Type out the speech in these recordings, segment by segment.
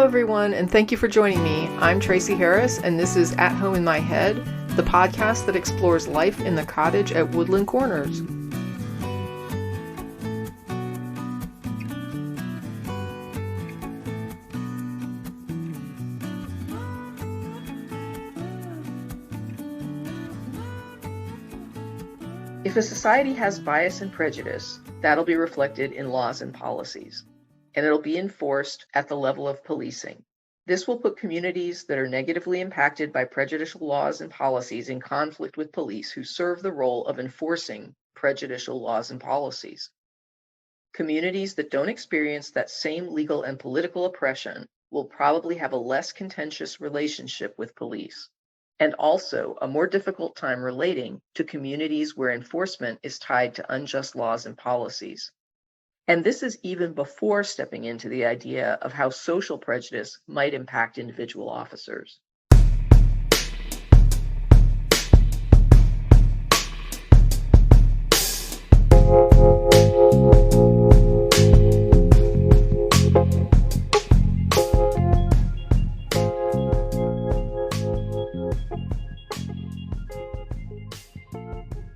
everyone, and thank you for joining me. I'm Tracy Harris, and this is At Home in My Head, the podcast that explores life in the cottage at Woodland Corners. If a society has bias and prejudice, that'll be reflected in laws and policies, and it'll be enforced at the level of policing. This will put communities that are negatively impacted by prejudicial laws and policies in conflict with police who serve the role of enforcing prejudicial laws and policies. Communities that don't experience that same legal and political oppression will probably have a less contentious relationship with police, and also a more difficult time relating to communities where enforcement is tied to unjust laws and policies. And this is even before stepping into the idea of how social prejudice might impact individual officers.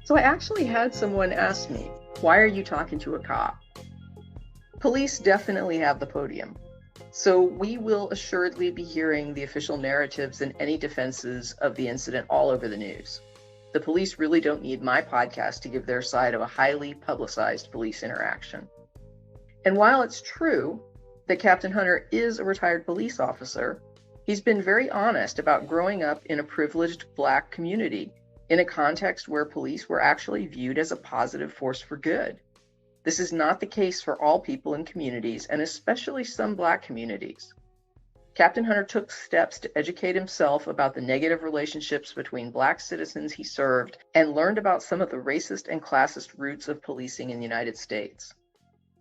So I actually had someone ask me, why are you talking to a cop? Police definitely have the podium, so we will assuredly be hearing the official narratives and any defenses of the incident all over the news. The police really don't need my podcast to give their side of a highly publicized police interaction. And while it's true that Captain Hunter is a retired police officer, he's been very honest about growing up in a privileged Black community in a context where police were actually viewed as a positive force for good. This is not the case for all people in communities, and especially some Black communities. Captain Hunter took steps to educate himself about the negative relationships between Black citizens he served and learned about some of the racist and classist roots of policing in the United States.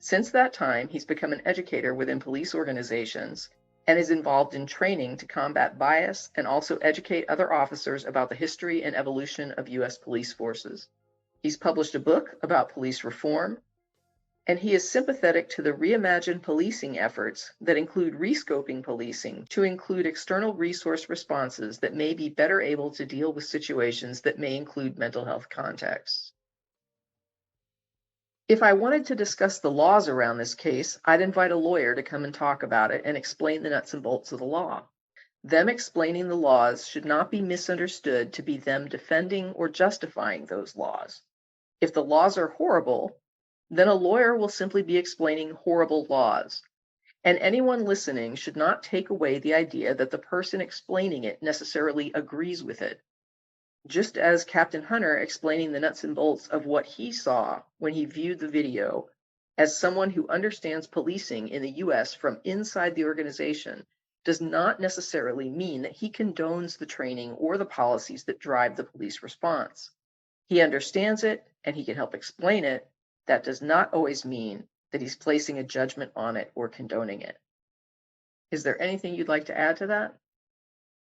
Since that time, he's become an educator within police organizations and is involved in training to combat bias and also educate other officers about the history and evolution of U.S. police forces. He's published a book about police reform, and he is sympathetic to the reimagined policing efforts that include rescoping policing to include external resource responses that may be better able to deal with situations that may include mental health contexts. If I wanted to discuss the laws around this case, I'd invite a lawyer to come and talk about it and explain the nuts and bolts of the law. Them explaining the laws should not be misunderstood to be them defending or justifying those laws. If the laws are horrible, then a lawyer will simply be explaining horrible laws. And anyone listening should not take away the idea that the person explaining it necessarily agrees with it. Just as Captain Hunter explaining the nuts and bolts of what he saw when he viewed the video, as someone who understands policing in the US from inside the organization, does not necessarily mean that he condones the training or the policies that drive the police response. He understands it and he can help explain it. That does not always mean that he's placing a judgment on it or condoning it. Is there anything you'd like to add to that?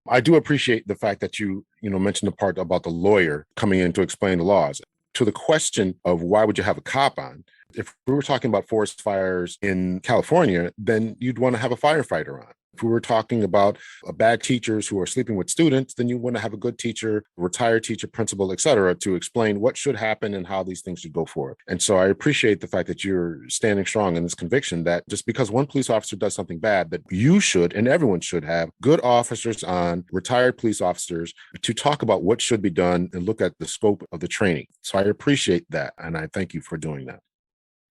I do appreciate the fact that you mentioned the part about the lawyer coming in to explain the laws. To the question of why would you have a cop on, if we were talking about forest fires in California, then you'd want to have a firefighter on. If we were talking about bad teachers who are sleeping with students, then you want to have a good teacher, retired teacher, principal, et cetera, to explain what should happen and how these things should go forward. And so I appreciate the fact that you're standing strong in this conviction that just because one police officer does something bad, that you should and everyone should have good officers on, retired police officers, to talk about what should be done and look at the scope of the training. So I appreciate that. And I thank you for doing that.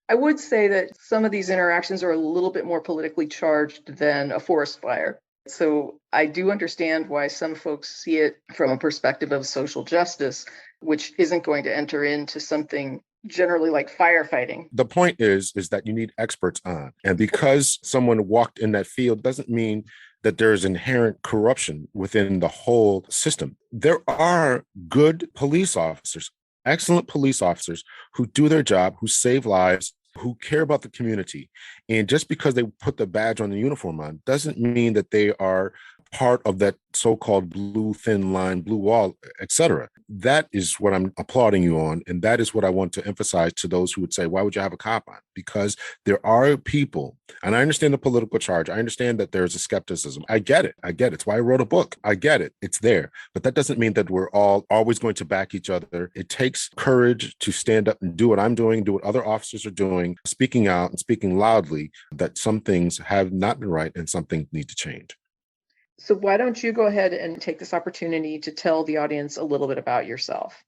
I would say that some of these interactions are a little bit more politically charged than a forest fire. So I do understand why some folks see it from a perspective of social justice, which isn't going to enter into something generally like firefighting. The point is that you need experts on. And because someone walked in that field doesn't mean that there is inherent corruption within the whole system. There are good police officers, excellent police officers who do their job, who save lives, who care about the community. And just because they put the badge on the uniform on doesn't mean that they are part of that so-called blue thin line, blue wall, etc. That is what I'm applauding you on. And that is what I want to emphasize to those who would say, why would you have a cop on? Because there are people, and I understand the political charge. I understand that there's a skepticism. I get it. I get it. It's why I wrote a book. I get it. It's there. But that doesn't mean that we're all always going to back each other. It takes courage to stand up and do what I'm doing, do what other officers are doing, speaking out and speaking loudly that some things have not been right and some things need to change. So why don't you go ahead and take this opportunity to tell the audience a little bit about yourself?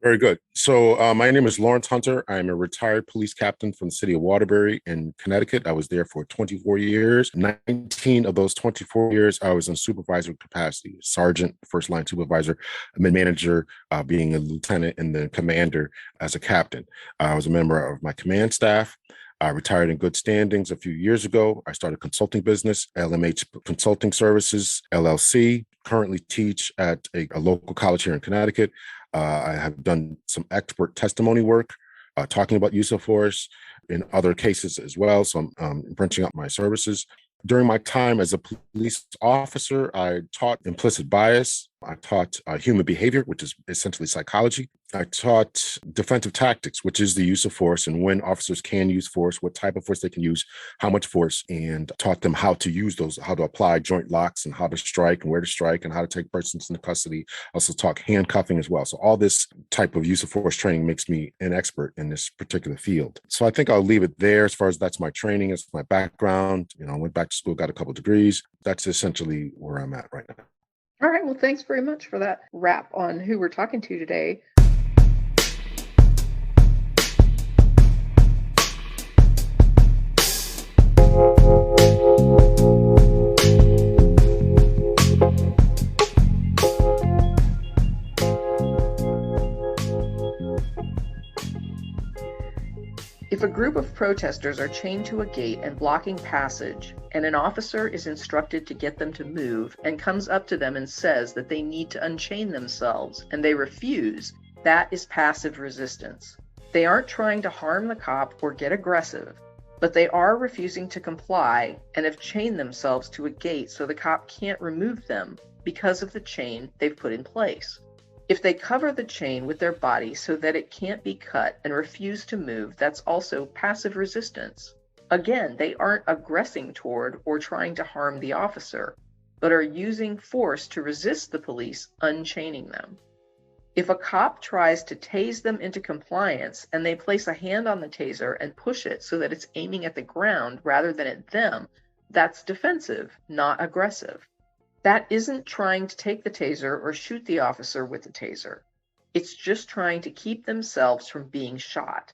Very good. So my name is Lawrence Hunter. I'm a retired police captain from the city of Waterbury in Connecticut. I was there for 24 years. 19 of those 24 years, I was in supervisory capacity, sergeant, first line supervisor, manager, being a lieutenant, and then commander as a captain. I was a member of my command staff. I retired in good standings a few years ago. I started a consulting business, LMH Consulting Services, LLC. Currently teach at a local college here in Connecticut. I have done some expert testimony work, talking about use of force in other cases as well. So I'm branching out my services. During my time as a police officer, I taught implicit bias. I taught human behavior, which is essentially psychology. I taught defensive tactics, which is the use of force and when officers can use force, what type of force they can use, how much force, and taught them how to use those, how to apply joint locks and how to strike and where to strike and how to take persons into custody. Also taught handcuffing as well. So all this type of use of force training makes me an expert in this particular field. So I think I'll leave it there as far as that's my training, it's my background. I went back to school, got a couple of degrees. That's essentially where I'm at right now. All right. Well, thanks very much for that wrap on who we're talking to today. If a group of protesters are chained to a gate and blocking passage, and an officer is instructed to get them to move and comes up to them and says that they need to unchain themselves and they refuse, that is passive resistance. They aren't trying to harm the cop or get aggressive, but they are refusing to comply and have chained themselves to a gate so the cop can't remove them because of the chain they've put in place. If they cover the chain with their body so that it can't be cut and refuse to move, that's also passive resistance. Again, they aren't aggressing toward or trying to harm the officer, but are using force to resist the police unchaining them. If a cop tries to tase them into compliance and they place a hand on the taser and push it so that it's aiming at the ground rather than at them, that's defensive, not aggressive. That isn't trying to take the taser or shoot the officer with the taser. It's just trying to keep themselves from being shot.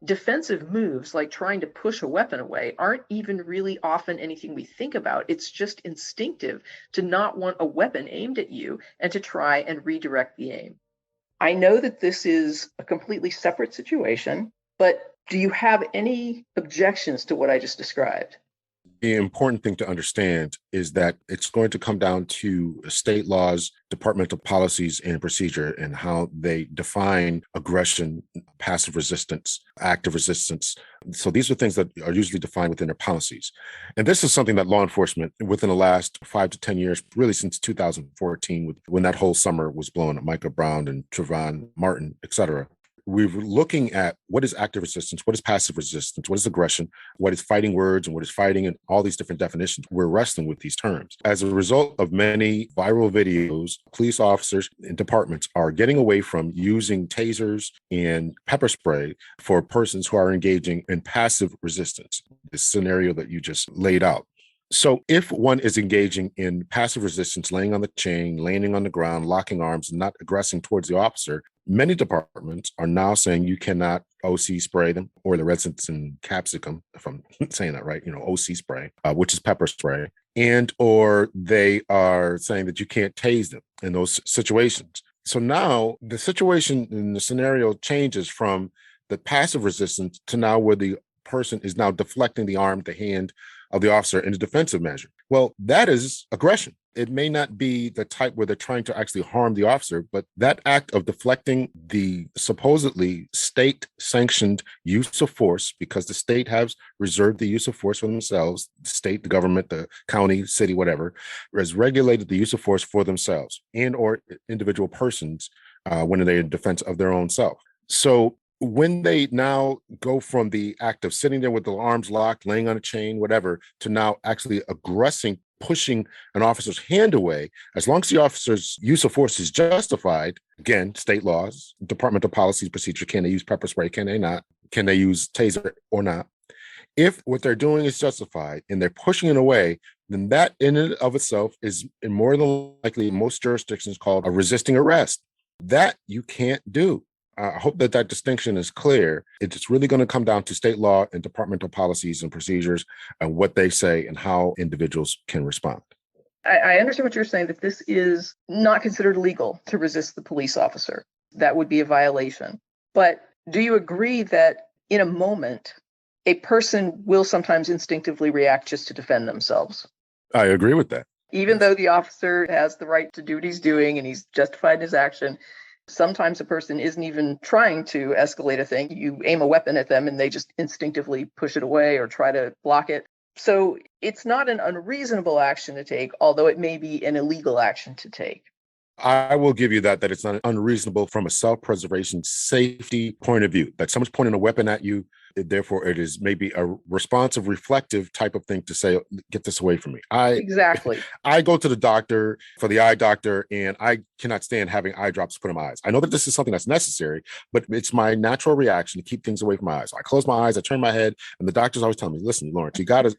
Defensive moves, like trying to push a weapon away, aren't even really often anything we think about. It's just instinctive to not want a weapon aimed at you and to try and redirect the aim. I know that this is a completely separate situation, but do you have any objections to what I just described? The important thing to understand is that it's going to come down to state laws, departmental policies, and procedure, and how they define aggression, passive resistance, active resistance. So these are things that are usually defined within their policies. And this is something that law enforcement within the last 5 to 10 years, really since 2014, when that whole summer was blown up, Micah Brown and Trayvon Martin, et cetera. We're looking at what is active resistance, what is passive resistance, what is aggression, what is fighting words, and what is fighting, and all these different definitions. We're wrestling with these terms. As a result of many viral videos, police officers and departments are getting away from using tasers and pepper spray for persons who are engaging in passive resistance, this scenario that you just laid out. So if one is engaging in passive resistance, laying on the chain, landing on the ground, locking arms, and not aggressing towards the officer, many departments are now saying you cannot OC spray them, or the residents in capsicum, if I'm saying that right, OC spray, which is pepper spray, and or they are saying that you can't tase them in those situations. So now the situation in the scenario changes from the passive resistance to now where the person is now deflecting the arm, the hand of the officer in a defensive measure. Well, that is aggression. It may not be the type where they're trying to actually harm the officer, but that act of deflecting the supposedly state sanctioned use of force, because the state has reserved the use of force for themselves, the state, the government, the county, city, whatever, has regulated the use of force for themselves and or individual persons when they're in defense of their own self. So when they now go from the act of sitting there with the arms locked, laying on a chain, whatever, to now actually aggressing, pushing an officer's hand away, as long as the officer's use of force is justified, again, state laws, departmental policies, procedure, can they use pepper spray, can they not? Can they use taser or not? If what they're doing is justified and they're pushing it away, then that in and of itself is more than likely in most jurisdictions called a resisting arrest. That you can't do. I hope that that distinction is clear. It's really going to come down to state law and departmental policies and procedures and what they say and how individuals can respond. I understand what you're saying, that this is not considered legal to resist the police officer. That would be a violation. But do you agree that in a moment, a person will sometimes instinctively react just to defend themselves? I agree with that. Even though the officer has the right to do what he's doing and he's justified in his action, sometimes a person isn't even trying to escalate a thing. You aim a weapon at them and they just instinctively push it away or try to block it. So it's not an unreasonable action to take, although it may be an illegal action to take. I will give you that it's not unreasonable from a self-preservation safety point of view, that someone's pointing a weapon at you. Therefore, it is maybe a responsive, reflective type of thing to say, get this away from me. Exactly. I go to the doctor for the eye doctor, and I cannot stand having eye drops put in my eyes. I know that this is something that's necessary, but it's my natural reaction to keep things away from my eyes. So I close my eyes, I turn my head, and the doctor's always telling me, listen, Lawrence, you gotta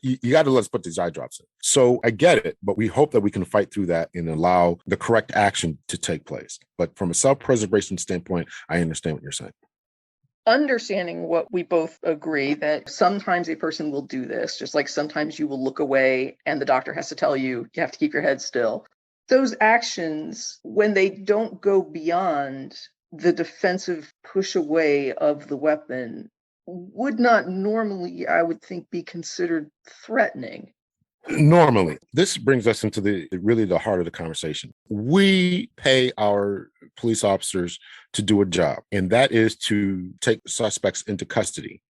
let us put these eye drops in. So I get it, but we hope that we can fight through that and allow the correct action to take place. But from a self-preservation standpoint, I understand what you're saying. Understanding what we both agree, that sometimes a person will do this, just like sometimes you will look away and the doctor has to tell you, you have to keep your head still. Those actions, when they don't go beyond the defensive push away of the weapon, would not normally, I would think, be considered threatening. Normally, this brings us into the heart of the conversation. We pay our police officers to do a job, and that is to take suspects into custody.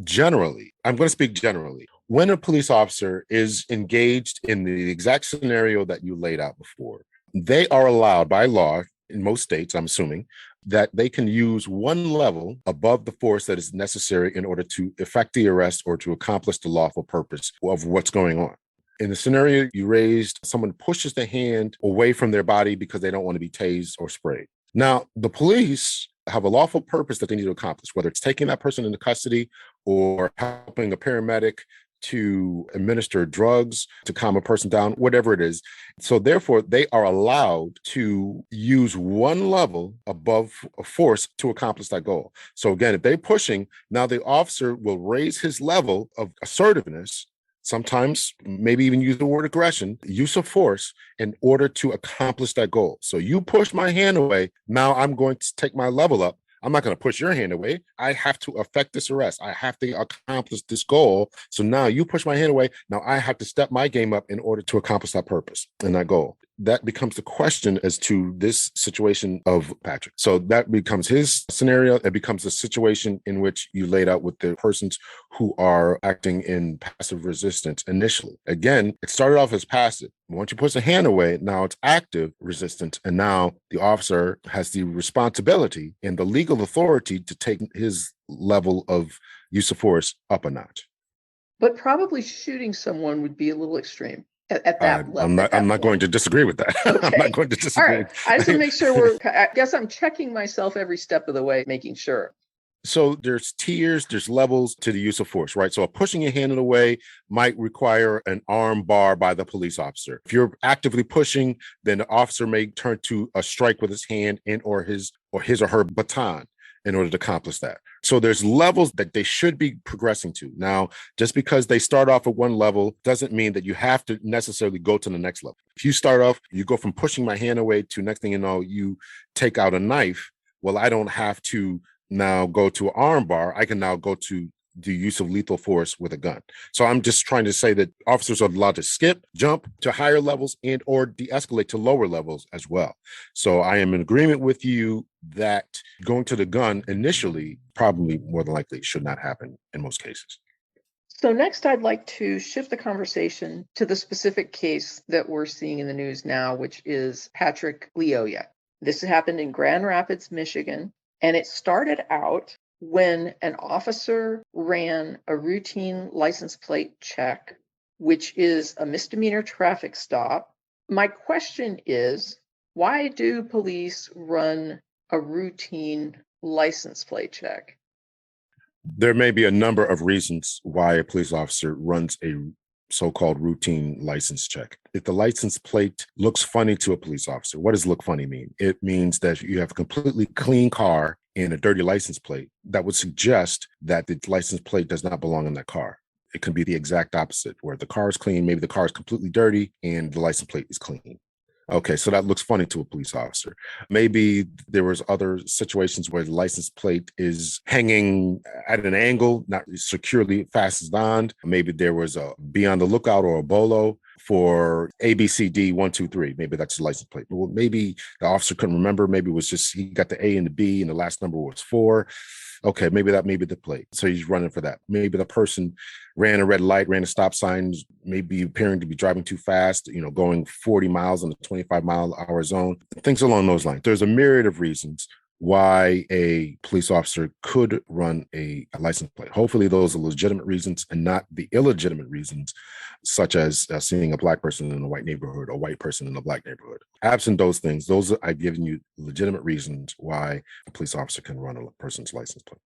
Generally, I'm going to speak generally. When a police officer is engaged in the exact scenario that you laid out before, they are allowed by law in most states, I'm assuming, that they can use one level above the force that is necessary in order to effect the arrest or to accomplish the lawful purpose of what's going on. In the scenario you raised, someone pushes the hand away from their body because they don't want to be tased or sprayed. Now, the police have a lawful purpose that they need to accomplish, whether it's taking that person into custody or helping a paramedic to administer drugs to calm a person down, whatever it is. So therefore, they are allowed to use one level above a force to accomplish that goal. So again, if they're pushing, now the officer will raise his level of assertiveness, sometimes maybe even use the word aggression, use of force in order to accomplish that goal. So you push my hand away. Now I'm going to take my level up. I'm not going to push your hand away. I have to effect this arrest. I have to accomplish this goal. So now you push my hand away. Now I have to step my game up in order to accomplish that purpose and that goal. That becomes the question as to this situation of Patrick. So that becomes his scenario. It becomes a situation in which you laid out with the persons who are acting in passive resistance initially. Again, it started off as passive. Once you push the hand away, now it's active resistance. And now the officer has the responsibility and the legal authority to take his level of use of force up a notch. But probably shooting someone would be a little extreme. At that level. I'm not going to disagree with that. Okay. I'm not going to disagree. All right. I just want to make sure I guess I'm checking myself every step of the way, making sure. So there's tiers, there's levels to the use of force, right? So pushing your hand away might require an arm bar by the police officer. If you're actively pushing, then the officer may turn to a strike with his hand and or his or her baton in order to accomplish that. So there's levels that they should be progressing to. Now, just because they start off at one level doesn't mean that you have to necessarily go to the next level. If you start off, you go from pushing my hand away to next thing you know, you take out a knife. Well, I don't have to now go to an arm bar. I can now go to the use of lethal force with a gun. So I'm just trying to say that officers are allowed to skip, jump to higher levels and or de-escalate to lower levels as well. So I am in agreement with you that going to the gun initially probably more than likely should not happen in most cases. So next, I'd like to shift the conversation to the specific case that we're seeing in the news now, which is Patrick Lyoya. This happened in Grand Rapids, Michigan, and it started out when an officer ran a routine license plate check, which is a misdemeanor traffic stop. My question is, why do police run a routine license plate check? There may be a number of reasons why a police officer runs a so-called routine license check. If the license plate looks funny to a police officer, what does look funny mean? It means that you have a completely clean car and a dirty license plate. That would suggest that the license plate does not belong in that car. It can be the exact opposite, where the car is clean, maybe the car is completely dirty and the license plate is clean. Okay, so that looks funny to a police officer. Maybe there was other situations where the license plate is hanging at an angle, not securely fastened on. Maybe there was a be on the lookout or a bolo for ABCD123. Maybe that's the license plate. Well, maybe the officer couldn't remember. Maybe it was just he got the A and the B and the last number was 4. Okay, maybe that may be the plate. So he's running for that. Maybe the person ran a red light, ran a stop sign, maybe appearing to be driving too fast, going 40 miles in a 25-mile-an-hour zone, things along those lines. There's a myriad of reasons why a police officer could run a license plate. Hopefully those are legitimate reasons and not the illegitimate reasons, such as seeing a Black person in a white neighborhood or a white person in a Black neighborhood. Absent those things, I've given you legitimate reasons why a police officer can run a person's license plate.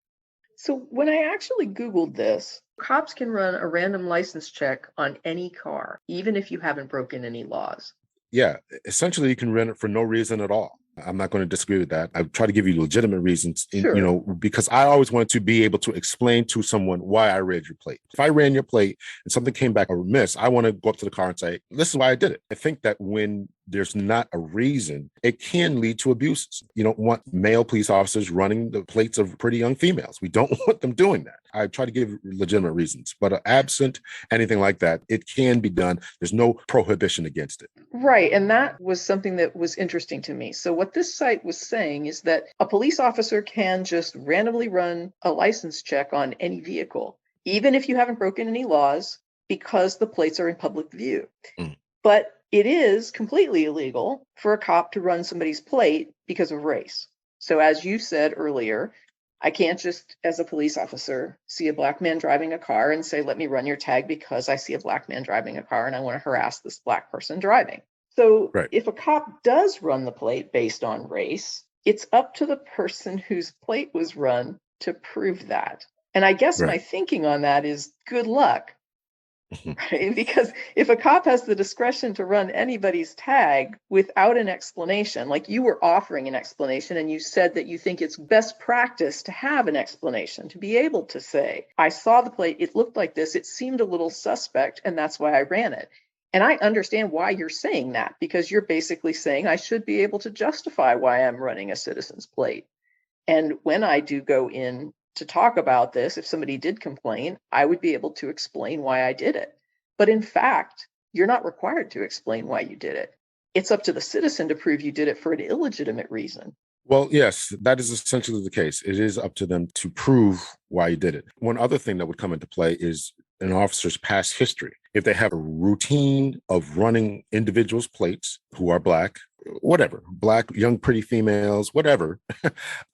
So when I actually Googled this, cops can run a random license check on any car, even if you haven't broken any laws. Yeah, essentially you can run it for no reason at all. I'm not going to disagree with that. I try to give you legitimate reasons, Sure. because I always wanted to be able to explain to someone why I read your plate. If I ran your plate and something came back amiss, I want to go up to the car and say, this is why I did it. I think that when there's not a reason, it can lead to abuses. You don't want male police officers running the plates of pretty young females. We don't want them doing that. I try to give legitimate reasons, but absent anything like that, it can be done. There's no prohibition against it. Right. And that was something that was interesting to me. So what this site was saying is that a police officer can just randomly run a license check on any vehicle, even if you haven't broken any laws, because the plates are in public view. Mm. But it is completely illegal for a cop to run somebody's plate because of race. So as you said earlier, I can't just, as a police officer, see a Black man driving a car and say, let me run your tag because I see a Black man driving a car and I want to harass this Black person driving. So Right. if a cop does run the plate based on race, it's up to the person whose plate was run to prove that. And I guess my Right. thinking on that is good luck. Right? Because if a cop has the discretion to run anybody's tag without an explanation, like you were offering an explanation and you said that you think it's best practice to have an explanation, to be able to say, I saw the plate, it looked like this, it seemed a little suspect, and that's why I ran it. And I understand why you're saying that, because you're basically saying I should be able to justify why I'm running a citizen's plate. And when I do go in to talk about this, if somebody did complain, I would be able to explain why I did it. But in fact, you're not required to explain why you did it. It's up to the citizen to prove you did it for an illegitimate reason. Well, yes, that is essentially the case. It is up to them to prove why you did it. One other thing that would come into play is an officer's past history. If they have a routine of running individuals' plates who are Black, whatever, Black, young, pretty females, whatever,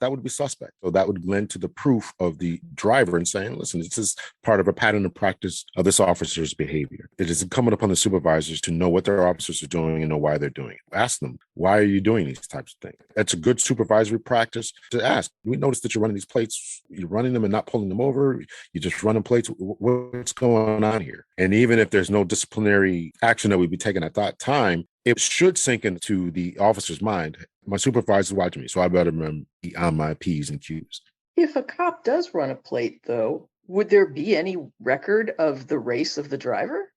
that would be suspect. So that would lend to the proof of the driver and saying, listen, this is part of a pattern of practice of this officer's behavior. It is incumbent upon the supervisors to know what their officers are doing and know why they're doing it. Ask them, why are you doing these types of things? That's a good supervisory practice to ask. We noticed that you're running these plates, you're running them and not pulling them over. You're just running plates. What's going on here? And even if there's no disciplinary action that would be taken at that time, it should sink into the officer's mind. My supervisor's watching me, so I better be on my P's and Q's. If a cop does run a plate, though, would there be any record of the race of the driver?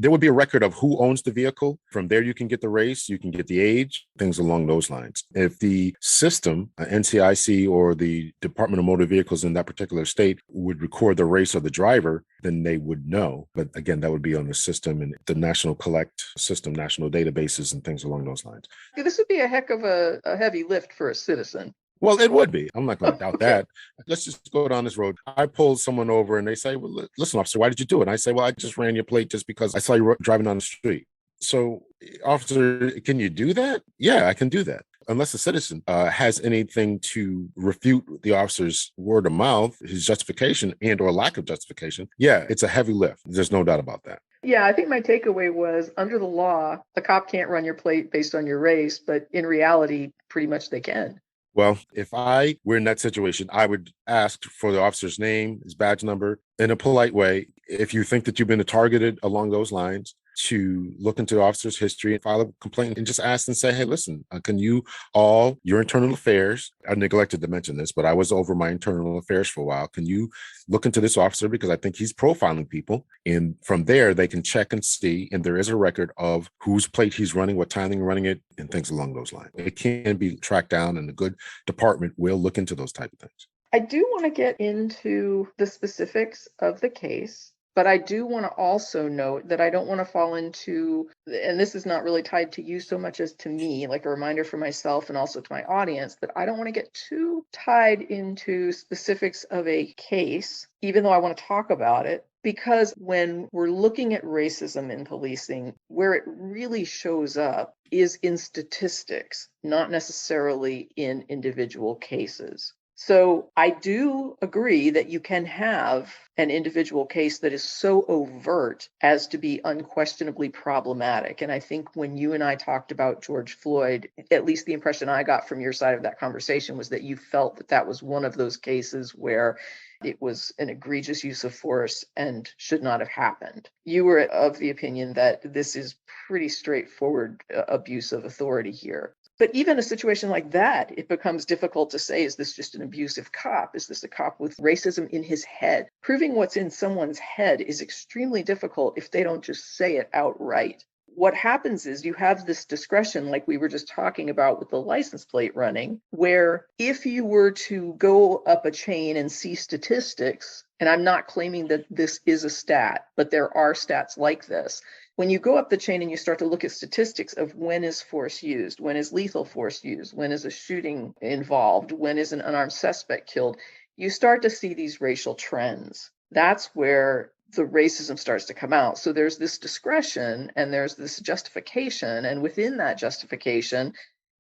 there would be a record of who owns the vehicle. From there, you can get the race, you can get the age, things along those lines. If the system, NCIC or the Department of Motor Vehicles in that particular state would record the race of the driver, then they would know. But again, that would be on the system and the national collect system, national databases and things along those lines. This would be a heck of a heavy lift for a citizen. Well, it would be. I'm not going to doubt Okay. that. Let's just go down this road. I pulled someone over and they say, well, listen, officer, why did you do it? And I say, well, I just ran your plate just because I saw you driving down the street. So, officer, can you do that? Yeah, I can do that. Unless the citizen has anything to refute the officer's word of mouth, his justification and or lack of justification, yeah, it's a heavy lift. There's no doubt about that. Yeah, I think my takeaway was under the law, a cop can't run your plate based on your race, but in reality, pretty much they can. Well, if I were in that situation, I would ask for the officer's name, his badge number, in a polite way. If you think that you've been targeted along those lines, to look into the officer's history and file a complaint and just ask and say, hey, listen, can you all your internal affairs? I neglected to mention this, but I was over my internal affairs for a while. Can you look into this officer? Because I think he's profiling people. And from there, they can check and see. And there is a record of whose plate he's running, what time they're running it, and things along those lines. It can be tracked down, and a good department will look into those type of things. I do want to get into the specifics of the case. But I do want to also note that I don't want to fall into, and this is not really tied to you so much as to me, like a reminder for myself and also to my audience, that I don't want to get too tied into specifics of a case, even though I want to talk about it. Because when we're looking at racism in policing, where it really shows up is in statistics, not necessarily in individual cases. So I do agree that you can have an individual case that is so overt as to be unquestionably problematic. And I think when you and I talked about George Floyd, at least the impression I got from your side of that conversation was that you felt that that was one of those cases where it was an egregious use of force and should not have happened. You were of the opinion that this is pretty straightforward abuse of authority here. But even a situation like that, it becomes difficult to say, is this just an abusive cop? Is this a cop with racism in his head? Proving what's in someone's head is extremely difficult if they don't just say it outright. What happens is you have this discretion, like we were just talking about with the license plate running, where if you were to go up a chain and see statistics, and I'm not claiming that this is a stat, but there are stats like this. When you go up the chain and you start to look at statistics of when is force used, when is lethal force used, when is a shooting involved, when is an unarmed suspect killed, you start to see these racial trends. That's where the racism starts to come out. So there's this discretion and there's this justification. And within that justification,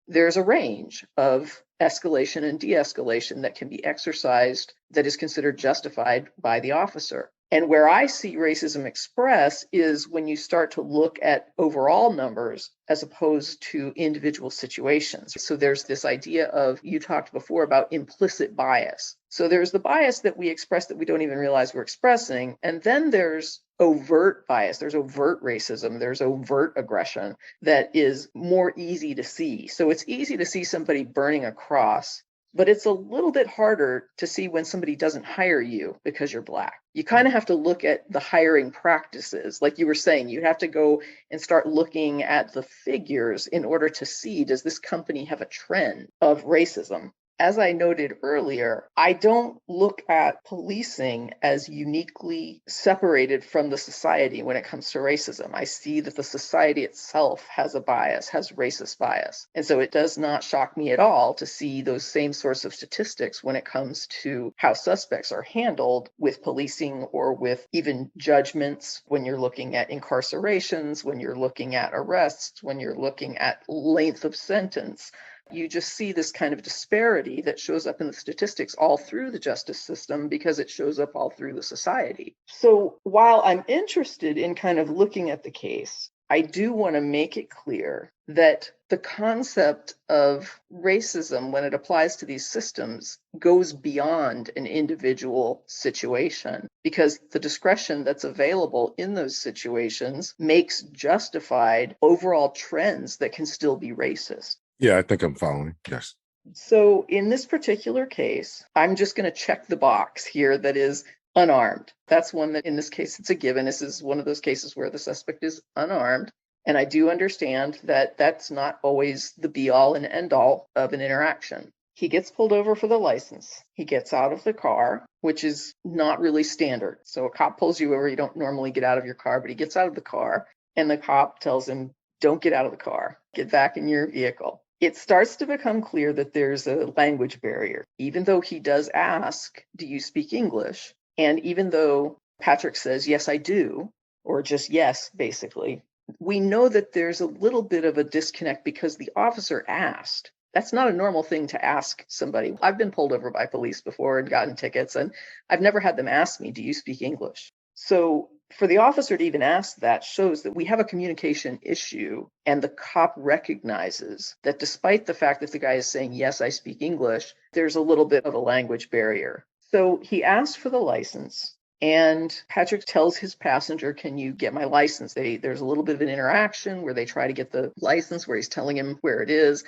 there's a range of escalation and de-escalation that can be exercised that is considered justified by the officer. And where I see racism express is when you start to look at overall numbers as opposed to individual situations. So there's this idea of, you talked before about implicit bias. So there's the bias that we express that we don't even realize we're expressing. And then there's overt bias. There's overt racism. There's overt aggression that is more easy to see. So it's easy to see somebody burning a cross, but it's a little bit harder to see when somebody doesn't hire you because you're Black. You kind of have to look at the hiring practices. Like you were saying, you have to go and start looking at the figures in order to see, does this company have a trend of racism? As I noted earlier, I don't look at policing as uniquely separated from the society when it comes to racism. I see that the society itself has a bias, has racist bias. And so it does not shock me at all to see those same sorts of statistics when it comes to how suspects are handled with policing or with even judgments, when you're looking at incarcerations, when you're looking at arrests, when you're looking at length of sentence. You just see this kind of disparity that shows up in the statistics all through the justice system because it shows up all through the society. So while I'm interested in kind of looking at the case, I do want to make it clear that the concept of racism, when it applies to these systems, goes beyond an individual situation, because the discretion that's available in those situations makes justified overall trends that can still be racist. Yeah, I think I'm following. Yes. So in this particular case, I'm just going to check the box here that is, Unarmed. That's one that in this case, it's a given. This is one of those cases where the suspect is unarmed. And I do understand that that's not always the be all and end all of an interaction. He gets pulled over for the license. He gets out of the car, which is not really standard. So a cop pulls you over. You don't normally get out of your car, but he gets out of the car and the cop tells him, don't get out of the car. Get back in your vehicle. It starts to become clear that there's a language barrier. Even though he does ask, do you speak English? And even though Patrick says, yes, I do, or just yes, basically, we know that there's a little bit of a disconnect because the officer asked. That's not a normal thing to ask somebody. I've been pulled over by police before and gotten tickets, and I've never had them ask me, do you speak English? So for the officer to even ask that shows that we have a communication issue, and the cop recognizes that despite the fact that the guy is saying, yes, I speak English, there's a little bit of a language barrier. So he asked for the license. And Patrick tells his passenger, can you get my license? There's a little bit of an interaction where they try to get the license, where he's telling him where it is.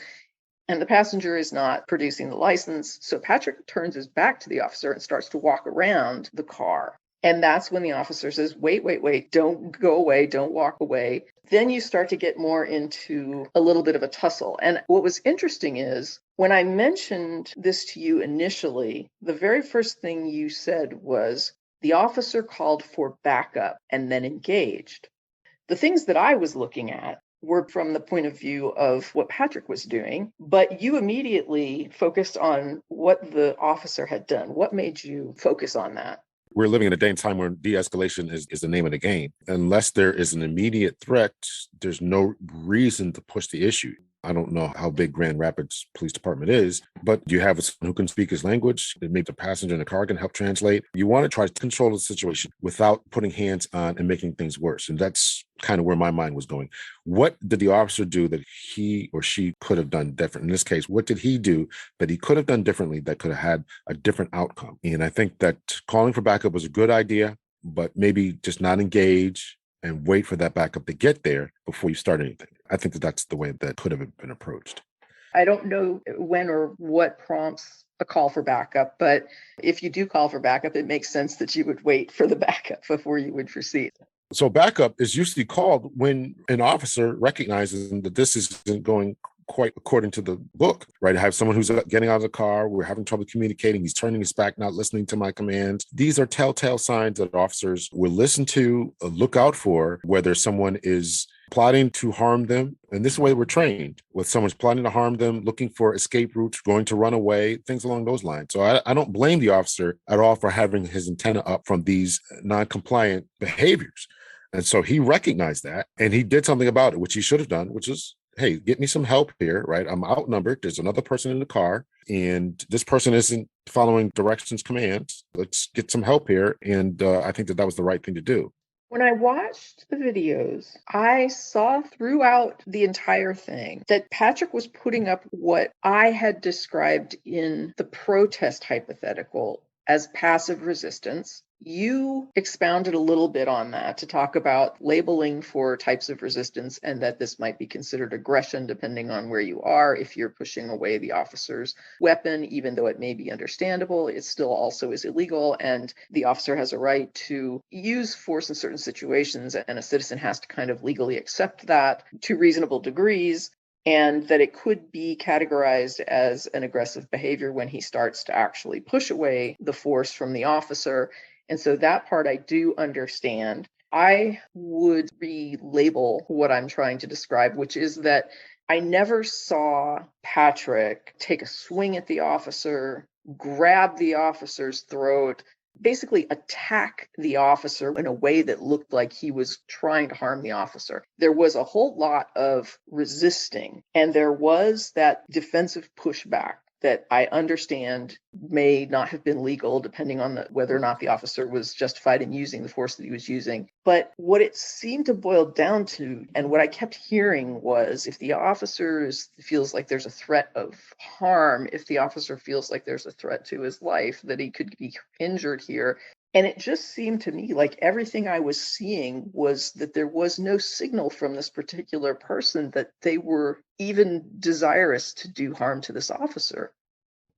And the passenger is not producing the license. So Patrick turns his back to the officer and starts to walk around the car. And that's when the officer says, wait, don't go away, don't walk away. Then you start to get more into a little bit of a tussle. And what was interesting is when I mentioned this to you initially, the very first thing you said was, the officer called for backup and then engaged. The things that I was looking at were from the point of view of what Patrick was doing, but you immediately focused on what the officer had done. What made you focus on that? We're living in a day and time where de-escalation is the name of the game. Unless there is an immediate threat, there's no reason to push the issue. I don't know how big Grand Rapids Police Department is, but you have someone who can speak his language. Maybe the passenger in the car can help translate. You want to try to control the situation without putting hands on and making things worse. And that's kind of where my mind was going. What did the officer do that he or she could have done different? In this case, what did he do that he could have done differently that could have had a different outcome? And I think that calling for backup was a good idea, but maybe just not engage and wait for that backup to get there before you start anything. I think that that's the way that could have been approached. I don't know when or what prompts a call for backup, but if you do call for backup, it makes sense that you would wait for the backup before you would proceed. So backup is usually called when an officer recognizes that this isn't going quite according to the book, right? I have someone who's getting out of the car. We're having trouble communicating. He's turning his back, not listening to my commands. These are telltale signs that officers will listen to, look out for, whether someone is plotting to harm them. And this is the way we're trained, with someone's plotting to harm them, looking for escape routes, going to run away, things along those lines. So I don't blame the officer at all for having his antenna up from these non-compliant behaviors. And so he recognized that and he did something about it, which he should have done, which is, hey, get me some help here, right? I'm outnumbered. There's another person in the car and this person isn't following directions, commands. Let's get some help here. And I think that was the right thing to do. When I watched the videos, I saw throughout the entire thing that Patrick was putting up what I had described in the protest hypothetical as passive resistance. You expounded a little bit on that to talk about labeling for types of resistance and that this might be considered aggression depending on where you are. If you're pushing away the officer's weapon, even though it may be understandable, it still also is illegal. And the officer has a right to use force in certain situations, and a citizen has to kind of legally accept that to reasonable degrees. And that it could be categorized as an aggressive behavior when he starts to actually push away the force from the officer. And so that part I do understand. I would relabel what I'm trying to describe, which is that I never saw Patrick take a swing at the officer, grab the officer's throat, basically attack the officer in a way that looked like he was trying to harm the officer. There was a whole lot of resisting, and there was that defensive pushback that I understand may not have been legal, depending on whether or not the officer was justified in using the force that he was using. But what it seemed to boil down to, and what I kept hearing was, if the officer feels like there's a threat of harm, if the officer feels like there's a threat to his life, that he could be injured here. And it just seemed to me like everything I was seeing was that there was no signal from this particular person that they were even desirous to do harm to this officer.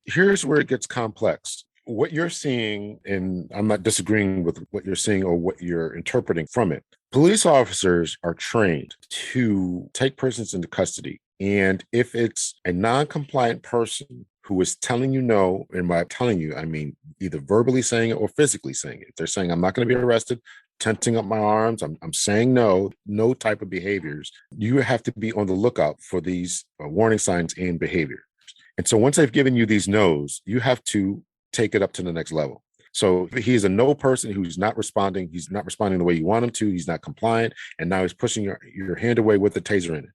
Here's where it gets complex. what you're seeing, and I'm not disagreeing with what you're seeing or what you're interpreting from it. Police officers are trained to take persons into custody. And if it's a non-compliant person who is telling you no, and by telling you, I mean either verbally saying it or physically saying it. If they're saying, I'm not going to be arrested, tensing up my arms, I'm saying no, no type of behaviors, you have to be on the lookout for these warning signs and behavior. And so once they've given you these no's, you have to take it up to the next level. So he is a no person who's not responding. He's not responding the way you want him to. He's not compliant. And now he's pushing your hand away with the taser in it.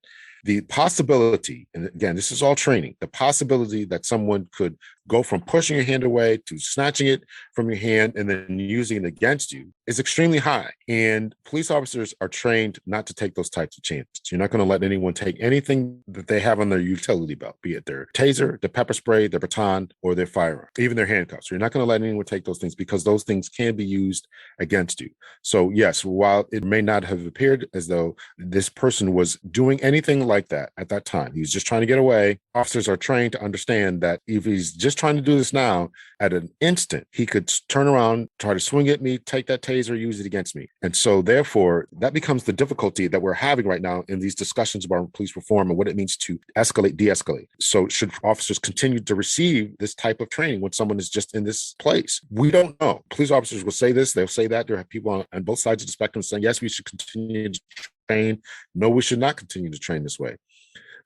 The possibility, and again, this is all training, the possibility that someone could go from pushing your hand away to snatching it from your hand and then using it against you is extremely high. And police officers are trained not to take those types of chances. You're not going to let anyone take anything that they have on their utility belt, be it their taser, their pepper spray, their baton, or their firearm, even their handcuffs. You're not going to let anyone take those things because those things can be used against you. So yes, while it may not have appeared as though this person was doing anything like that at that time, he was just trying to get away. Officers are trained to understand that if he's just trying to do this now, at an instant, he could turn around, try to swing at me, take that taser, use it against me. And so therefore, that becomes the difficulty that we're having right now in these discussions about police reform and what it means to escalate, de-escalate. So should officers continue to receive this type of training when someone is just in this place? We don't know. Police officers will say this, they'll say that. There are people on both sides of the spectrum saying, yes, we should continue to train. No, we should not continue to train this way.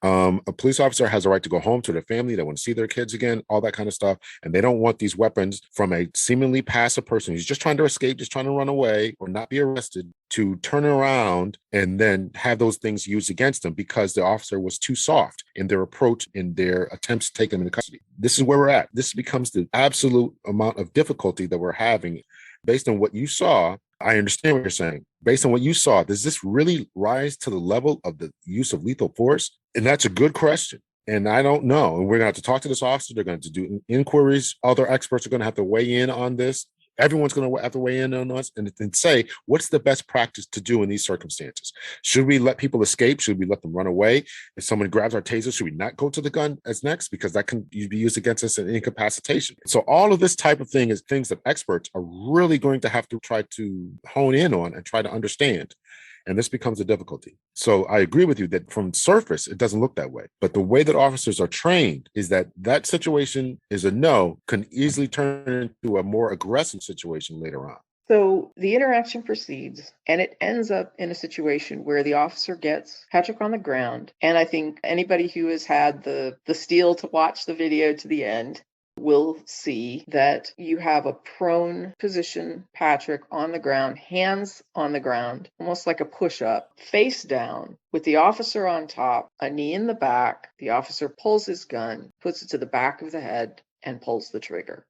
A police officer has a right to go home to their family. They want to see their kids again, all that kind of stuff. And they don't want these weapons from a seemingly passive person who's just trying to escape, just trying to run away or not be arrested, to turn around and then have those things used against them because the officer was too soft in their approach, in their attempts to take them into custody. This is where we're at. This becomes the absolute amount of difficulty that we're having. Based on what you saw, I understand what you're saying. Based on what you saw, does this really rise to the level of the use of lethal force? And that's a good question. And I don't know. And we're going to have to talk to this officer. They're going to do inquiries. Other experts are going to have to weigh in on this. Everyone's going to have to weigh in on us and say, what's the best practice to do in these circumstances? Should we let people escape? Should we let them run away? If someone grabs our taser, should we not go to the gun as next? Because that can be used against us in incapacitation. So all of this type of thing is things that experts are really going to have to try to hone in on and try to understand. And this becomes a difficulty. So I agree with you that from surface, it doesn't look that way. But the way that officers are trained is that that situation is a no, can easily turn into a more aggressive situation later on. So the interaction proceeds and it ends up in a situation where the officer gets Patrick on the ground. And I think anybody who has had the steel to watch the video to the end will see that you have a prone position, Patrick on the ground, hands on the ground, almost like a push-up, face down, with the officer on top, a knee in the back. The officer pulls his gun, puts it to the back of the head, and pulls the trigger.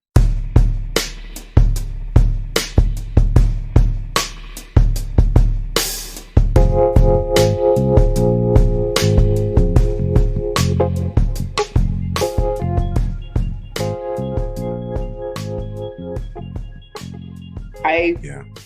I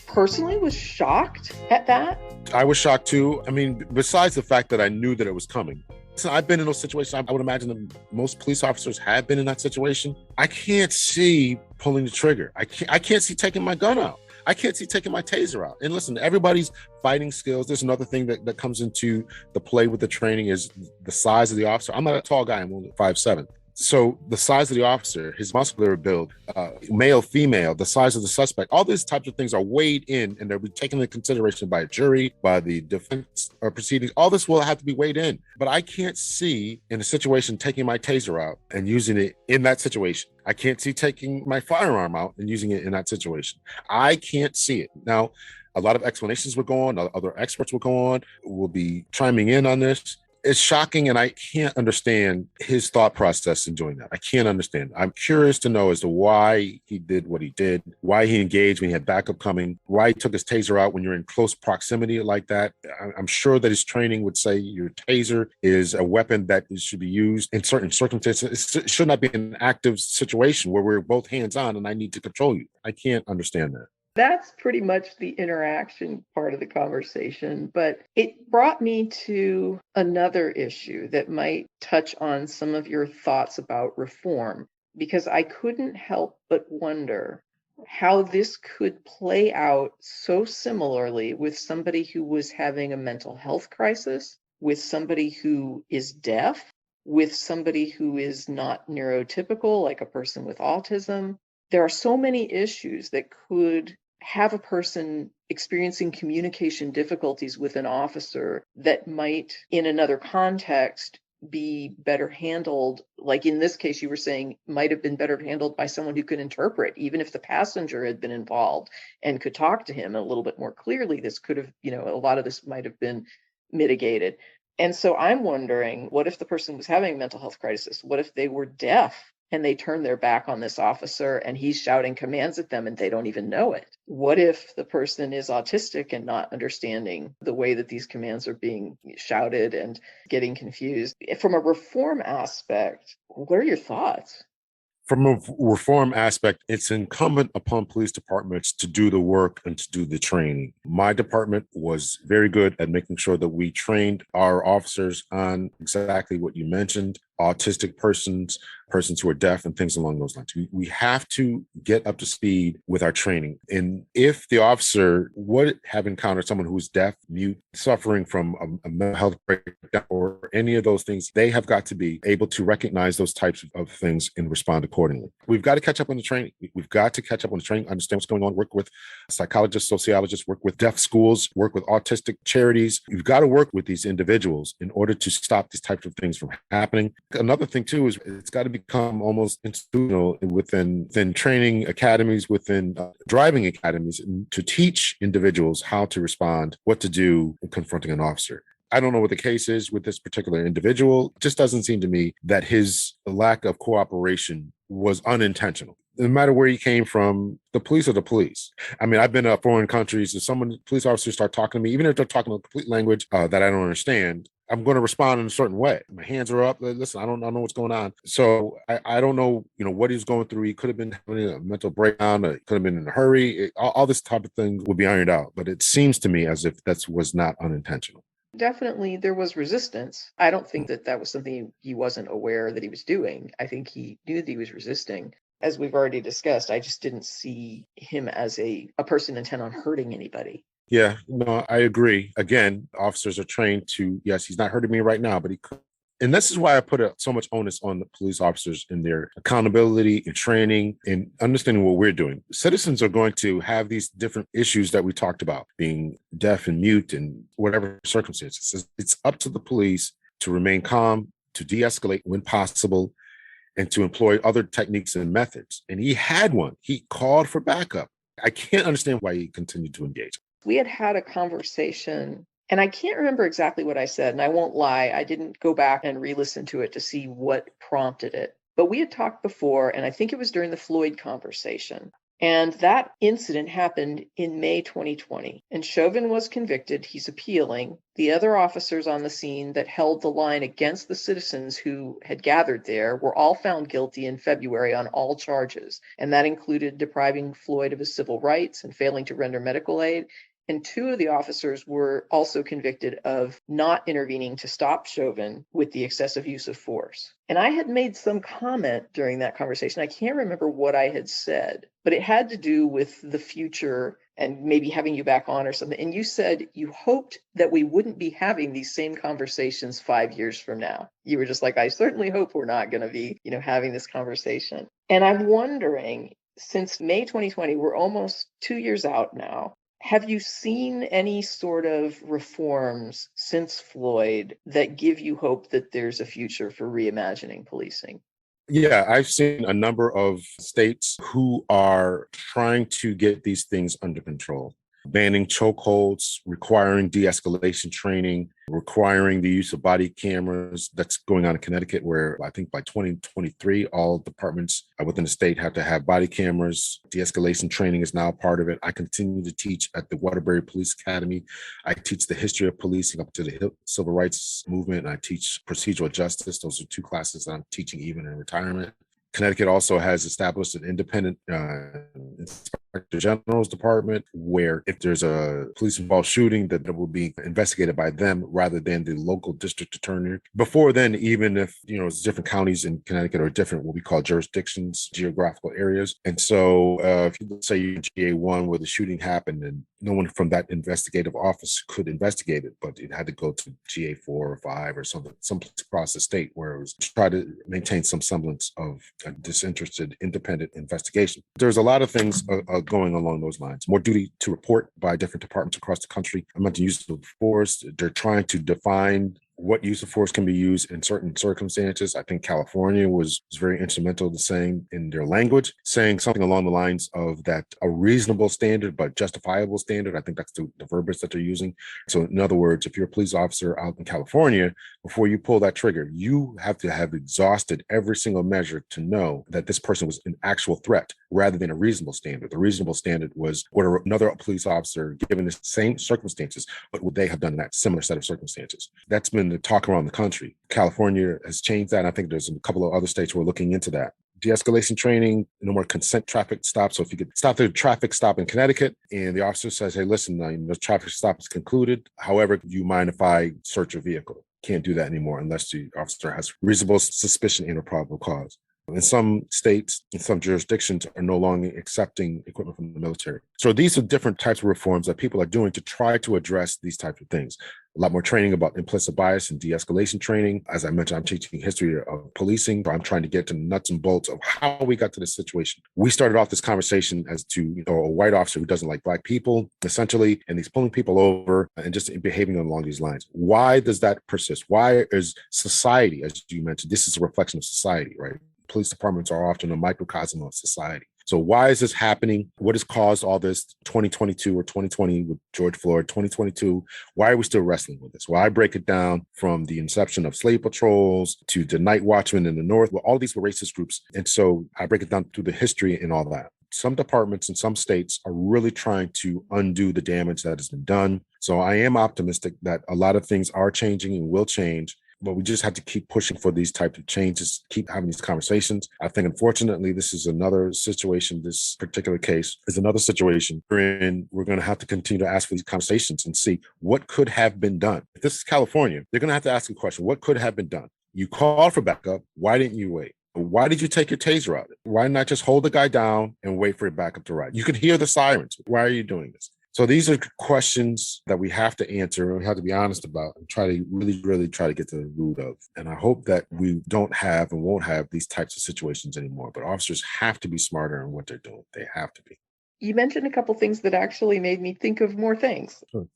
personally was shocked at that. I was shocked too. I mean, besides the fact that I knew that it was coming. So I've been in those situations. I would imagine that most police officers have been in that situation. I can't see pulling the trigger. I can't see taking my gun out. I can't see taking my taser out. And listen, everybody's fighting skills. There's another thing that comes into the play with the training is the size of the officer. I'm not a tall guy. I'm only 5'7". So the size of the officer, his muscular build, male, female, the size of the suspect, all these types of things are weighed in and they'll be taken into consideration by a jury, by the defense proceedings. All this will have to be weighed in. But I can't see in a situation taking my taser out and using it in that situation. I can't see taking my firearm out and using it in that situation. I can't see it. Now, a lot of explanations will go on. Other experts will go on, will be chiming in on this. It's shocking, and I can't understand his thought process in doing that. I can't understand. I'm curious to know as to why he did what he did, why he engaged when he had backup coming, why he took his taser out when you're in close proximity like that. I'm sure that his training would say your taser is a weapon that should be used in certain circumstances. It should not be an active situation where we're both hands on and I need to control you. I can't understand that. That's pretty much the interaction part of the conversation, but it brought me to another issue that might touch on some of your thoughts about reform. because I couldn't help but wonder how this could play out so similarly with somebody who was having a mental health crisis, with somebody who is deaf, with somebody who is not neurotypical, like a person with autism. There are so many issues that could have a person experiencing communication difficulties with an officer that might, in another context, be better handled. Like in this case, you were saying might have been better handled by someone who could interpret, even if the passenger had been involved and could talk to him a little bit more clearly. This could have, a lot of this might have been mitigated. And so I'm wondering, what if the person was having a mental health crisis? What if they were deaf and they turn their back on this officer and he's shouting commands at them and they don't even know it? What if the person is autistic and not understanding the way that these commands are being shouted and getting confused? From a reform aspect, what are your thoughts? From a reform aspect, it's incumbent upon police departments to do the work and to do the training. My department was very good at making sure that we trained our officers on exactly what you mentioned: autistic persons, persons who are deaf, and things along those lines. We have to get up to speed with our training. And if the officer would have encountered someone who's deaf, mute, suffering from a mental health breakdown or any of those things, they have got to be able to recognize those types of things and respond accordingly. We've got to catch up on the training. We've got to catch up on the training, understand what's going on, work with psychologists, sociologists, work with deaf schools, work with autistic charities. You've got to work with these individuals in order to stop these types of things from happening. Another thing too is it's got to become almost institutional within training academies, within driving academies, to teach individuals how to respond, what to do in confronting an officer. I don't know what the case is with this particular individual. It just doesn't seem to me that his lack of cooperation was unintentional. No matter where he came from, the police are the police. I mean, I've been to foreign countries, and police officers start talking to me, even if they're talking a complete language that I don't understand, I'm going to respond in a certain way. My hands are up. Listen, I don't know what's going on. So I don't know, what he was going through. He could have been having a mental breakdown. He could have been in a hurry. All this type of thing would be ironed out. But it seems to me as if that was not unintentional. Definitely there was resistance. I don't think that that was something he wasn't aware that he was doing. I think he knew that he was resisting. As we've already discussed, I just didn't see him as a person intent on hurting anybody. Yeah, no, I agree. Again, officers are trained to, yes, he's not hurting me right now, but he could. And this is why I put so much onus on the police officers in their accountability and training and understanding what we're doing. Citizens are going to have these different issues that we talked about, being deaf and mute and whatever circumstances. It's up to the police to remain calm, to de-escalate when possible, and to employ other techniques and methods. And he had one. He called for backup. I can't understand why he continued to engage. We had a conversation, and I can't remember exactly what I said, and I won't lie, I didn't go back and re-listen to it to see what prompted it. But we had talked before, and I think it was during the Floyd conversation. And that incident happened in May 2020. And Chauvin was convicted. He's appealing. The other officers on the scene that held the line against the citizens who had gathered there were all found guilty in February on all charges. And that included depriving Floyd of his civil rights and failing to render medical aid. And two of the officers were also convicted of not intervening to stop Chauvin with the excessive use of force. And I had made some comment during that conversation. I can't remember what I had said, but it had to do with the future and maybe having you back on or something. And you said you hoped that we wouldn't be having these same conversations 5 years from now. You were just like, I certainly hope we're not going to be, having this conversation. And I'm wondering, since May 2020, we're almost 2 years out now. Have you seen any sort of reforms since Floyd that give you hope that there's a future for reimagining policing? Yeah, I've seen a number of states who are trying to get these things under control, banning chokeholds, requiring de-escalation training, requiring the use of body cameras. That's going on in Connecticut, where I think by 2023, all departments within the state have to have body cameras. De-escalation training is now part of it. I continue to teach at the Waterbury Police Academy. I teach the history of policing up to the civil rights movement, and I teach procedural justice. Those are two classes that I'm teaching even in retirement. Connecticut also has established an independent inspection Inspector General's department, where if there's a police involved shooting, that it will be investigated by them rather than the local district attorney. Before then, even if, it's different counties in Connecticut are different, what we call jurisdictions, geographical areas. And so if you say you're in GA1 where the shooting happened and no one from that investigative office could investigate it, but it had to go to GA4 or 5 or something, someplace across the state where it was try to maintain some semblance of a disinterested, independent investigation. There's a lot of things going along those lines. More duty to report by different departments across the country. I mentioned use of force. They're trying to define what use of force can be used in certain circumstances. I think California was very instrumental in saying in their language, saying something along the lines of that a reasonable standard, but justifiable standard. I think that's the verbiage that they're using. So in other words, if you're a police officer out in California, before you pull that trigger, you have to have exhausted every single measure to know that this person was an actual threat rather than a reasonable standard. The reasonable standard was what another police officer, given the same circumstances, what would they have done in that similar set of circumstances? That's been the talk around the country. California has changed that. I think there's a couple of other states who are looking into that. De-escalation training, no more consent traffic stops. So if you could stop the traffic stop in Connecticut and the officer says, hey, listen, the traffic stop is concluded. However, do you mind if I search your vehicle? Can't do that anymore unless the officer has reasonable suspicion and a probable cause. In some states, in some jurisdictions are no longer accepting equipment from the military. So these are different types of reforms that people are doing to try to address these types of things. A lot more training about implicit bias and de-escalation training. As I mentioned, I'm teaching history of policing. I'm trying to get to the nuts and bolts of how we got to this situation. We started off this conversation as to a white officer who doesn't like Black people, essentially, and he's pulling people over and just behaving along these lines. Why does that persist? Why is society, as you mentioned, this is a reflection of society, right? Police departments are often a microcosm of society. So why is this happening? What has caused all this 2022 or 2020 with George Floyd, 2022? Why are we still wrestling with this? Well, I break it down from the inception of slave patrols to the night watchmen in the North. Well, all these were racist groups. And so I break it down through the history and all that. Some departments in some states are really trying to undo the damage that has been done. So I am optimistic that a lot of things are changing and will change. But we just have to keep pushing for these types of changes, keep having these conversations. I think, unfortunately, this is another situation, this particular case is another situation wherein we're going to have to continue to ask for these conversations and see what could have been done. If this is California, they're going to have to ask a question, what could have been done? You called for backup. Why didn't you wait? Why did you take your taser out? Why not just hold the guy down and wait for your backup to arrive? You could hear the sirens. Why are you doing this? So these are questions that we have to answer and we have to be honest about and try to really try to get to the root of. And I hope that we don't have and won't have these types of situations anymore. But officers have to be smarter in what they're doing. They have to be. You mentioned a couple things that actually made me think of more things. Sure.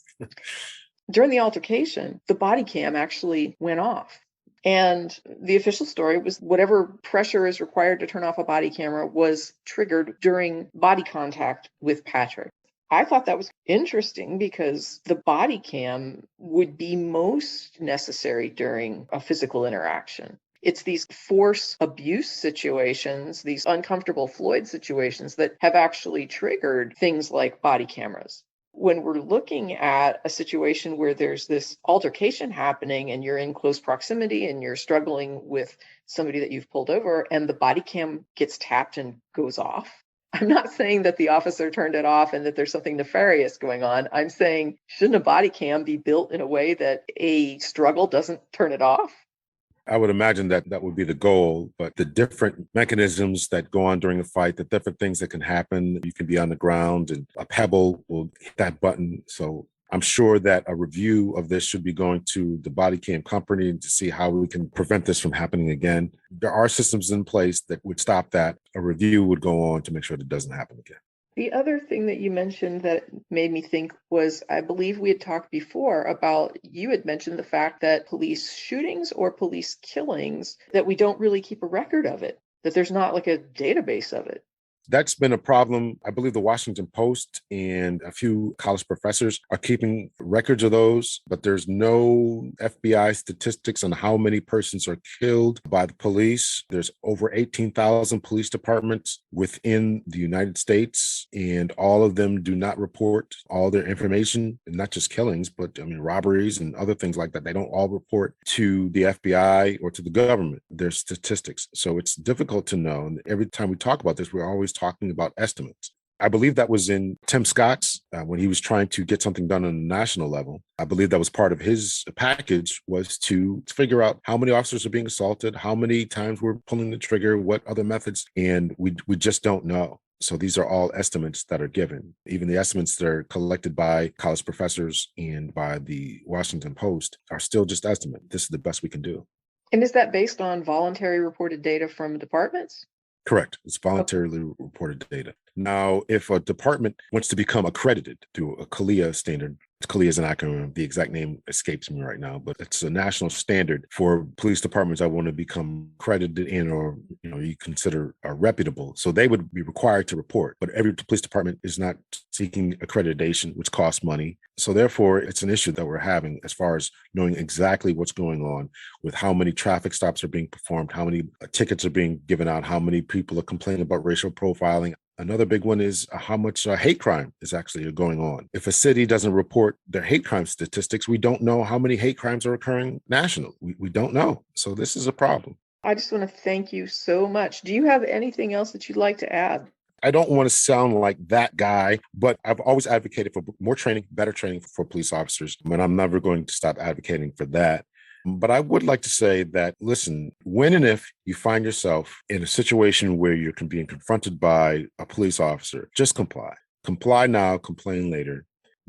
During the altercation, the body cam actually went off. And the official story was whatever pressure is required to turn off a body camera was triggered during body contact with Patrick. I thought that was interesting because the body cam would be most necessary during a physical interaction. It's these force abuse situations, these uncomfortable Floyd situations that have actually triggered things like body cameras. When we're looking at a situation where there's this altercation happening and you're in close proximity and you're struggling with somebody that you've pulled over and the body cam gets tapped and goes off, I'm not saying that the officer turned it off and that there's something nefarious going on. I'm saying, shouldn't a body cam be built in a way that a struggle doesn't turn it off? I would imagine that that would be the goal, but the different mechanisms that go on during a fight, the different things that can happen, you can be on the ground and a pebble will hit that button. So I'm sure that a review of this should be going to the body cam company to see how we can prevent this from happening again. There are systems in place that would stop that. A review would go on to make sure that it doesn't happen again. The other thing that you mentioned that made me think was, I believe we had talked before about, you had mentioned the fact that police shootings or police killings, that we don't really keep a record of it, that there's not like a database of it. That's been a problem. I believe the Washington Post and a few college professors are keeping records of those, but there's no FBI statistics on how many persons are killed by the police. There's over 18,000 police departments within the United States, and all of them do not report all their information, and not just killings, but robberies and other things like that. They don't all report to the FBI or to the government, their statistics. So it's difficult to know. And every time we talk about this, we're always talking about estimates. I believe that was in Tim Scott's when he was trying to get something done on a national level. I believe that was part of his package, was to figure out how many officers are being assaulted, how many times we're pulling the trigger, what other methods, and we just don't know. So these are all estimates that are given. Even the estimates that are collected by college professors and by the Washington Post are still just estimates. This is the best we can do. And is that based on voluntary reported data from departments? Correct. It's voluntarily reported data. Now, if a department wants to become accredited through a CALIA standard, CALIA is an acronym. The exact name escapes me right now, but it's a national standard for police departments that want to become accredited in, or you consider reputable. So they would be required to report, but every police department is not seeking accreditation, which costs money. So therefore, it's an issue that we're having as far as knowing exactly what's going on with how many traffic stops are being performed, how many tickets are being given out, how many people are complaining about racial profiling. Another big one is how much hate crime is actually going on. If a city doesn't report their hate crime statistics, we don't know how many hate crimes are occurring nationally. We don't know. So this is a problem. I just want to thank you so much. Do you have anything else that you'd like to add? I don't want to sound like that guy, but I've always advocated for more training, better training for police officers. And I'm never going to stop advocating for that. But I would like to say that, listen, when and if you find yourself in a situation where you're being confronted by a police officer, just comply. Comply now, complain later.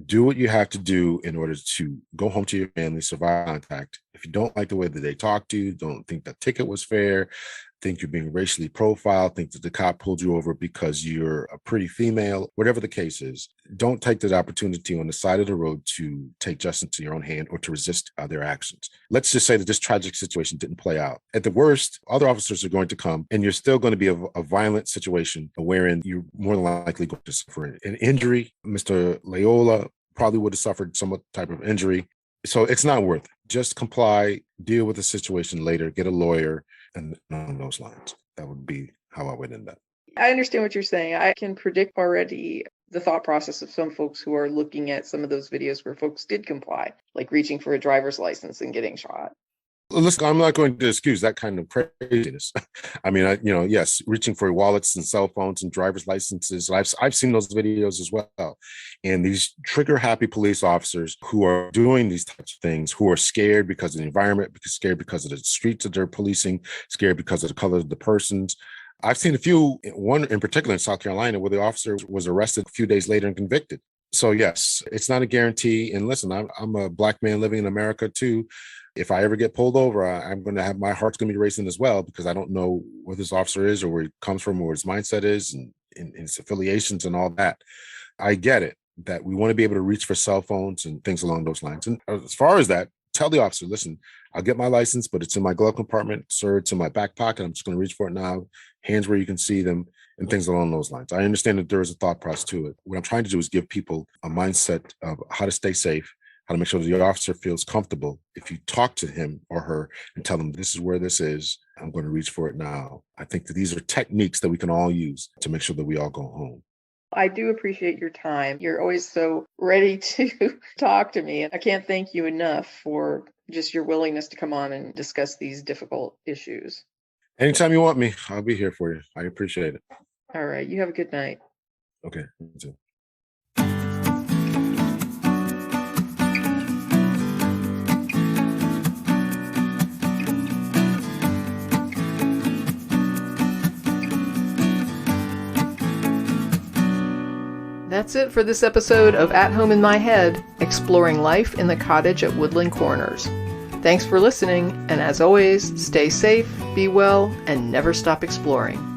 Do what you have to do in order to go home to your family, survive contact. If you don't like the way that they talk to you, don't think that ticket was fair, think you're being racially profiled, think that the cop pulled you over because you're a pretty female, whatever the case is, don't take that opportunity on the side of the road to take justice into your own hand or to resist their actions. Let's just say that this tragic situation didn't play out. At the worst, other officers are going to come and you're still going to be a violent situation wherein you're more than likely going to suffer an injury. Mr. Lyoya probably would have suffered some type of injury. So it's not worth it. Just comply, deal with the situation later, get a lawyer, and on those lines. That would be how I would end that. I understand what you're saying. I can predict already the thought process of some folks who are looking at some of those videos where folks did comply, like reaching for a driver's license and getting shot. Listen, I'm not going to excuse that kind of craziness. I mean, yes, reaching for wallets and cell phones and driver's licenses. I've seen those videos as well. And these trigger-happy police officers who are doing these types of things, who are scared because of the environment, scared because of the streets that they're policing, scared because of the color of the persons. I've seen a few, one in particular in South Carolina, where the officer was arrested a few days later and convicted. So yes, it's not a guarantee. And listen, I'm a Black man living in America too. If I ever get pulled over, I'm going to have, my heart's going to be racing as well, because I don't know where this officer is or where he comes from or where his mindset is and his affiliations and all that. I get it, that we want to be able to reach for cell phones and things along those lines. And as far as that, tell the officer, listen, I'll get my license, but it's in my glove compartment, sir, it's in my back pocket. I'm just going to reach for it now, hands where you can see them, and things along those lines. I understand that there is a thought process to it. What I'm trying to do is give people a mindset of how to stay safe, how to make sure that the officer feels comfortable. If you talk to him or her and tell them, this is where this is, I'm going to reach for it now. I think that these are techniques that we can all use to make sure that we all go home. I do appreciate your time. You're always so ready to talk to me. And I can't thank you enough for just your willingness to come on and discuss these difficult issues. Anytime you want me, I'll be here for you. I appreciate it. All right. You have a good night. Okay. You too. That's it for this episode of At Home in My Head, exploring life in the cottage at Woodland Corners. Thanks for listening, and as always, stay safe, be well, and never stop exploring.